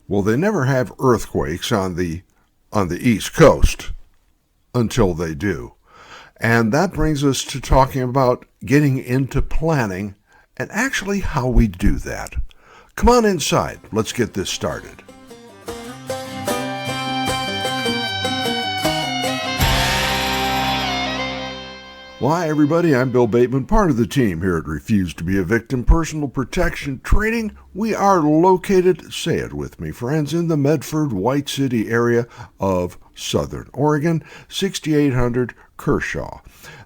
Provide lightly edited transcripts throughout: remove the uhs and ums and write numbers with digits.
Well, they never have earthquakes on the East Coast until they do. And that brings us to talking about getting into planning and actually how we do that. Come on inside. Let's get this started. Well, hi, everybody. I'm Bill Bateman, part of the team here at Refuse to be a Victim Personal Protection Training. We are located, say it with me, friends, in the Medford, White City area of Southern Oregon, 6800 Kershaw.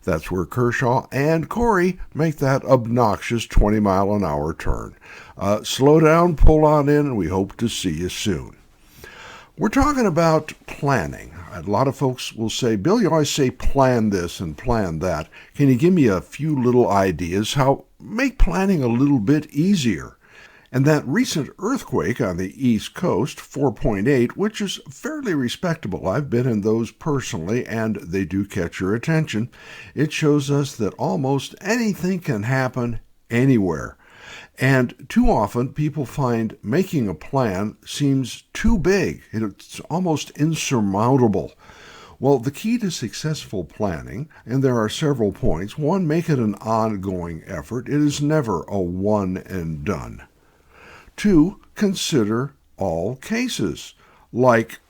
That's where Kershaw and Corey make that obnoxious 20-mile-an-hour turn. Slow down, pull on in, and we hope to see you soon. We're talking about planning. A lot of folks will say, Bill, you always say plan this and plan that. Can you give me a few little ideas how make planning a little bit easier? And that recent earthquake on the East Coast, 4.8, which is fairly respectable. I've been in those personally, and they do catch your attention. It shows us that almost anything can happen anywhere. And too often, people find making a plan seems too big. It's almost insurmountable. Well, the key to successful planning, and there are several points. One, make it an ongoing effort. It is never a one and done. Two, consider all cases, like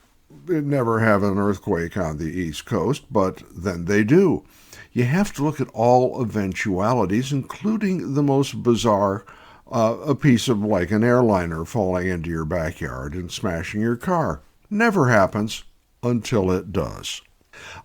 they never have an earthquake on the East Coast, but then they do. You have to look at all eventualities, including the most bizarre, a piece of like an airliner falling into your backyard and smashing your car. Never happens until it does.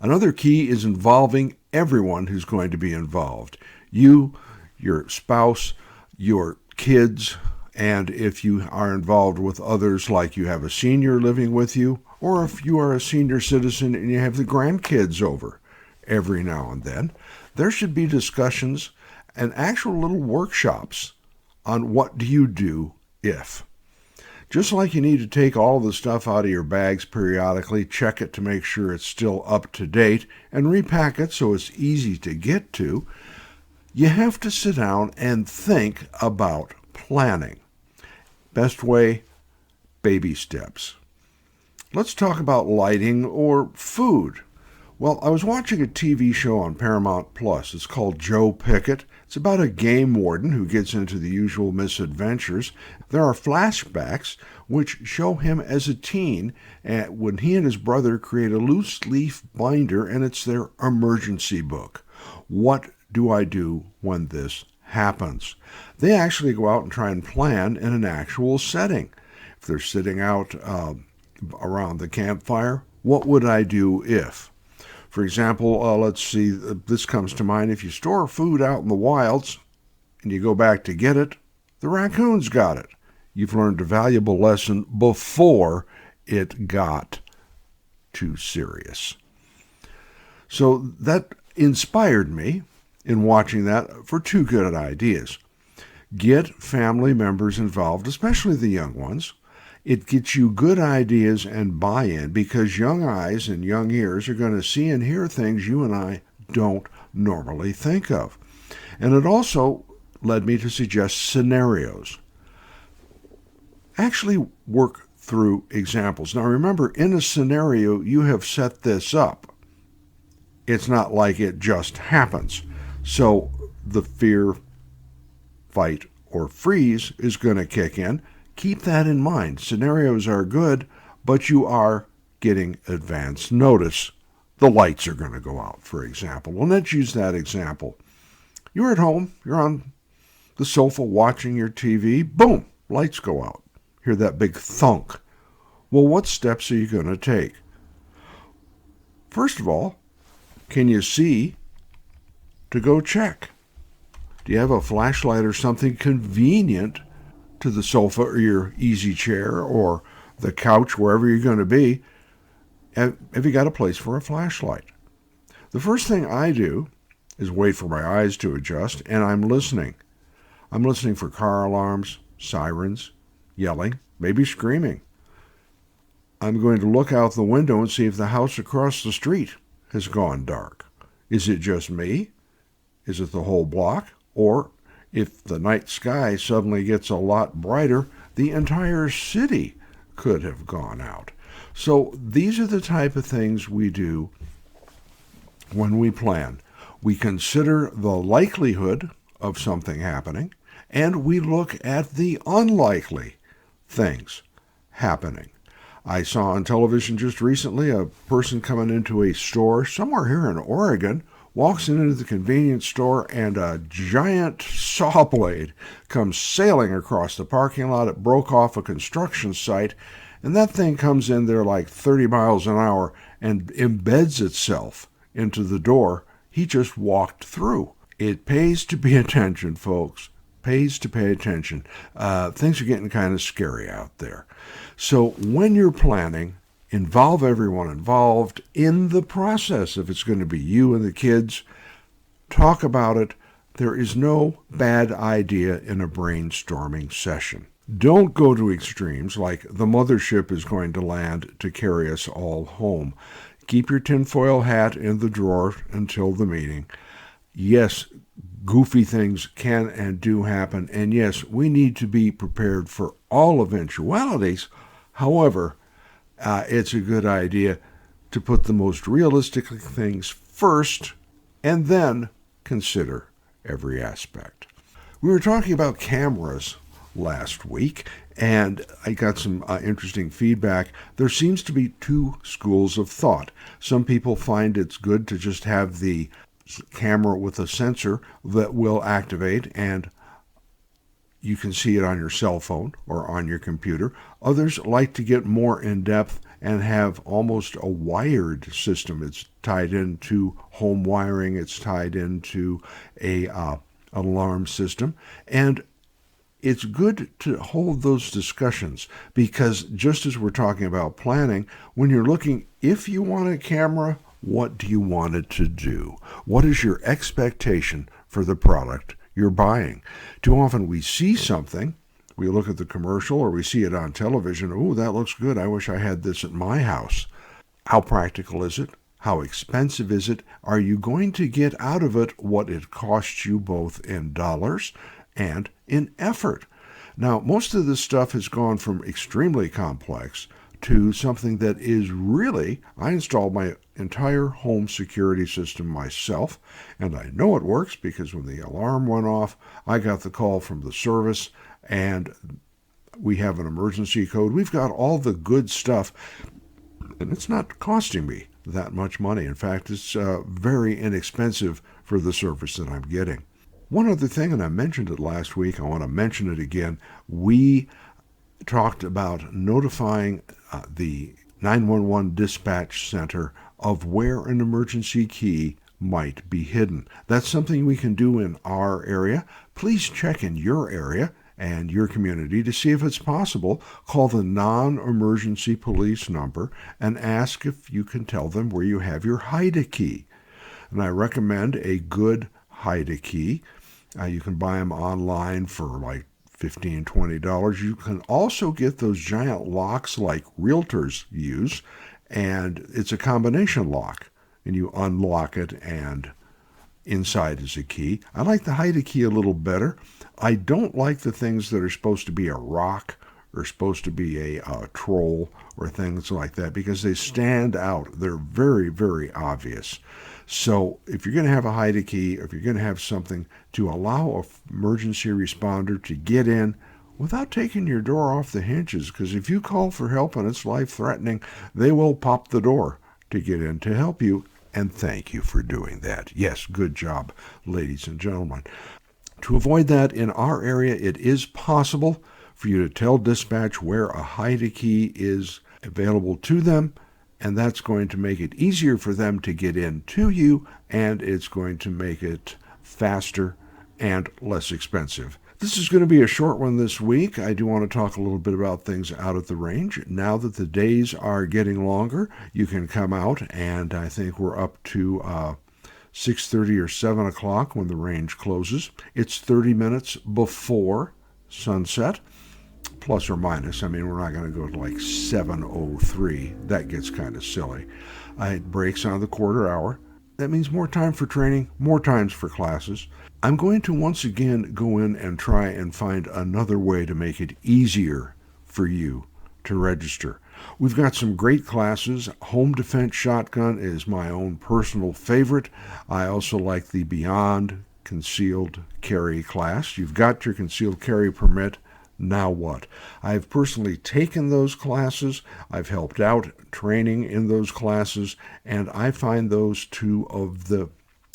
Another key is involving everyone who's going to be involved. You, your spouse, your kids, and if you are involved with others, like you have a senior living with you, or if you are a senior citizen and you have the grandkids over every now and then, there should be discussions and actual little workshops on what do you do if. Just like you need to take all the stuff out of your bags periodically, check it to make sure it's still up to date, and repack it so it's easy to get to, you have to sit down and think about planning. Best way, baby steps. Let's talk about lighting or food. Well, I was watching a TV show on Paramount Plus. It's called Joe Pickett. It's about a game warden who gets into the usual misadventures. There are flashbacks which show him as a teen when he and his brother create a loose leaf binder, and it's their emergency book. What do I do when this happens? They actually go out and try and plan in an actual setting. If they're sitting out around the campfire, what would I do if? For example, let's see, this comes to mind. If you store food out in the wilds and you go back to get it, the raccoons got it. You've learned a valuable lesson before it got too serious. So that inspired me in watching that for two good ideas. Get family members involved, especially the young ones. It gets you good ideas and buy-in because young eyes and young ears are going to see and hear things you and I don't normally think of. And it also led me to suggest scenarios. Actually work through examples. Now remember, in a scenario, you have set this up. It's not like it just happens. So the fear, fight, or freeze is going to kick in. Keep that in mind. Scenarios are good, but you are getting advance notice. The lights are going to go out, for example. Well, let's use that example. You're at home. You're on the sofa watching your TV. Boom, lights go out. Hear that big thunk. Well, what steps are you going to take? First of all, can you see to go check? Do you have a flashlight or something convenient to the sofa or your easy chair or the couch, wherever you're going to be? Have you got a place for a flashlight? The first thing I do is wait for my eyes to adjust, and I'm listening. I'm listening for car alarms, sirens, yelling, maybe screaming. I'm going to look out the window and see if the house across the street has gone dark. Is it just me? Is it the whole block? Or if the night sky suddenly gets a lot brighter, the entire city could have gone out. So these are the type of things we do when we plan. We consider the likelihood of something happening, and we look at the unlikely things happening. I saw on television just recently a person coming into a store somewhere here in Oregon, walks into the convenience store, and a giant saw blade comes sailing across the parking lot. It broke off a construction site, and that thing comes in there like 30 miles an hour and embeds itself into the door he just walked through. It pays to pay attention, folks. Pays to pay attention. Things are getting kind of scary out there. So when you're planning, involve everyone involved in the process. If it's going to be you and the kids, talk about it. There is no bad idea in a brainstorming session. Don't go to extremes like the mothership is going to land to carry us all home. Keep your tinfoil hat in the drawer until the meeting. Yes, goofy things can and do happen, and yes, we need to be prepared for all eventualities. However, it's a good idea to put the most realistic things first and then consider every aspect. We were talking about cameras last week, and I got some interesting feedback. There seems to be two schools of thought. Some people find it's good to just have the camera with a sensor that will activate and you can see it on your cell phone or on your computer. Others like to get more in depth and have almost a wired system. It's tied into home wiring, it's tied into a alarm system, and it's good to hold those discussions because just as we're talking about planning, when you're looking, if you want a camera, what do you want it to do? What is your expectation for the product you're buying? Too often we see something, we look at the commercial or we see it on television, oh, that looks good, I wish I had this at my house. How practical is it? How expensive is it? Are you going to get out of it what it costs you both in dollars and in effort? Now, most of this stuff has gone from extremely complex to something that is really, I installed my entire home security system myself, and I know it works because when the alarm went off, I got the call from the service, and we have an emergency code. We've got all the good stuff, and it's not costing me that much money. In fact, it's very inexpensive for the service that I'm getting. One other thing, and I mentioned it last week, I want to mention it again. We talked about notifying the 911 dispatch center of where an emergency key might be hidden. That's something we can do in our area. Please check in your area and your community to see if it's possible. Call the non-emergency police number and ask if you can tell them where you have your hide-a-key. And I recommend a good hide-a-key. You can buy them online for like $15, $20. You can also get those giant locks like realtors use, and it's a combination lock, and you unlock it, and inside is a key. I like the hide-a-key a little better. I don't like the things that are supposed to be a rock or supposed to be a troll or things like that because they stand out. They're very, very obvious. So if you're going to have a hide-a-key, if you're going to have something to allow an emergency responder to get in without taking your door off the hinges, because if you call for help and it's life-threatening, they will pop the door to get in to help you. And thank you for doing that. Yes, good job, ladies and gentlemen. To avoid that, in our area, it is possible for you to tell dispatch where a hide-a-key is available to them, and that's going to make it easier for them to get in to you, and it's going to make it faster and less expensive. This is going to be a short one this week. I do want to talk a little bit about things out at the range. Now that the days are getting longer, you can come out, and I think we're up to 6:30 or 7 o'clock when the range closes. It's 30 minutes before sunset, plus or minus. I mean, we're not going to go to like 7:03. That gets kind of silly. It breaks on the quarter hour. That means more time for training, more times for classes. I'm going to once again go in and try and find another way to make it easier for you to register. We've got some great classes. Home Defense Shotgun is my own personal favorite. I also like the Beyond Concealed Carry class. You've got your concealed carry permit. Now what? I've personally taken those classes. I've helped out training in those classes, and I find those two of the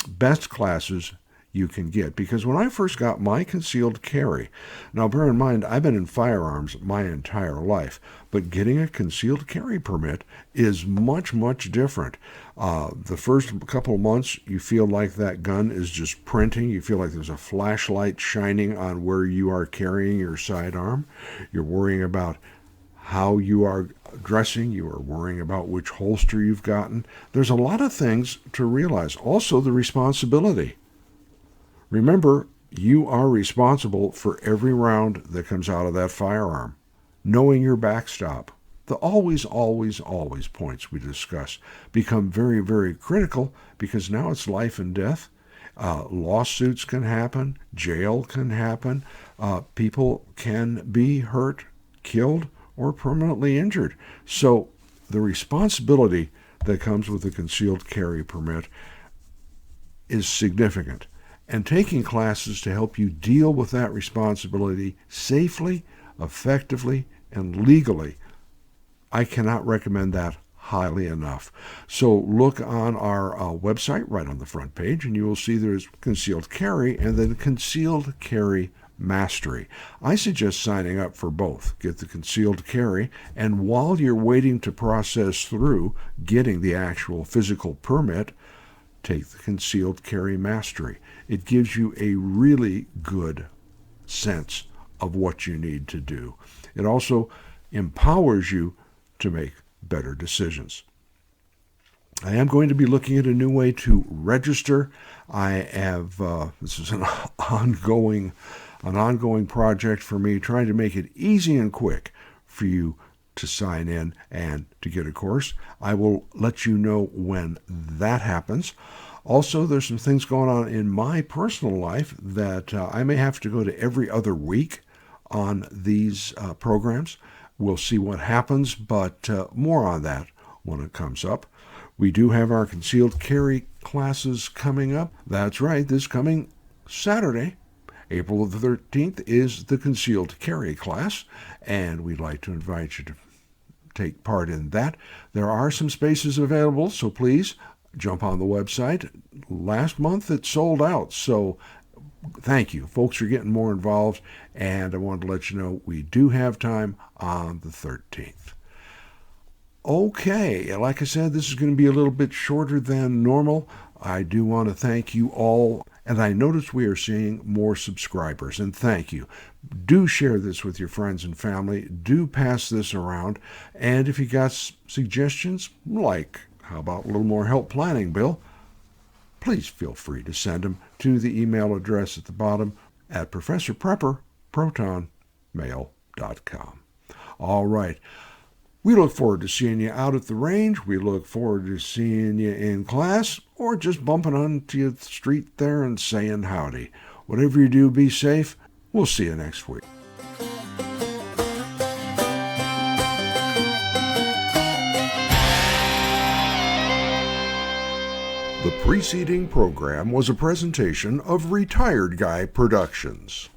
best classes you can get. Because when I first got my concealed carry, now bear in mind, I've been in firearms my entire life, but getting a concealed carry permit is much, much different. The first couple of months, you feel like that gun is just printing. You feel like there's a flashlight shining on where you are carrying your sidearm. You're worrying about how you are dressing. You are worrying about which holster you've gotten. There's a lot of things to realize. Also, the responsibility. Remember, you are responsible for every round that comes out of that firearm. Knowing your backstop. The always, always, always points we discuss become very, very critical because now it's life and death. Lawsuits can happen. Jail can happen. People can be hurt, killed, or permanently injured. So the responsibility that comes with a concealed carry permit is significant. And taking classes to help you deal with that responsibility safely, effectively, and legally, I cannot recommend that highly enough. So look on our website right on the front page, and you will see there's concealed carry and then concealed carry mastery. I suggest signing up for both. Get the concealed carry, and while you're waiting to process through getting the actual physical permit, take the concealed carry mastery. It gives you a really good sense of what you need to do. It also empowers you to make better decisions. I am going to be looking at a new way to register. I have, this is an ongoing project for me, trying to make it easy and quick for you to sign in and to get a course. I will let you know when that happens. Also, there's some things going on in my personal life that I may have to go to every other week on these programs. We'll see what happens, but more on that when it comes up. We do have our concealed carry classes coming up. That's right, this coming Saturday, April the 13th, is the concealed carry class, and we'd like to invite you to take part in that. There are some spaces available, so please jump on the website. Last month it sold out, so thank you. Folks are getting more involved, and I wanted to let you know we do have time on the 13th. Okay, like I said, this is going to be a little bit shorter than normal. I do want to thank you all, and I notice we are seeing more subscribers, and thank you. Do share this with your friends and family. Do pass this around, and if you got suggestions, like how about a little more help planning, Bill? Please feel free to send them to the email address at the bottom at ProfessorPrepper@protonmail.com. All right. We look forward to seeing you out at the range. We look forward to seeing you in class or just bumping onto the street there and saying howdy. Whatever you do, be safe. We'll see you next week. The preceding program was a presentation of Retired Guy Productions.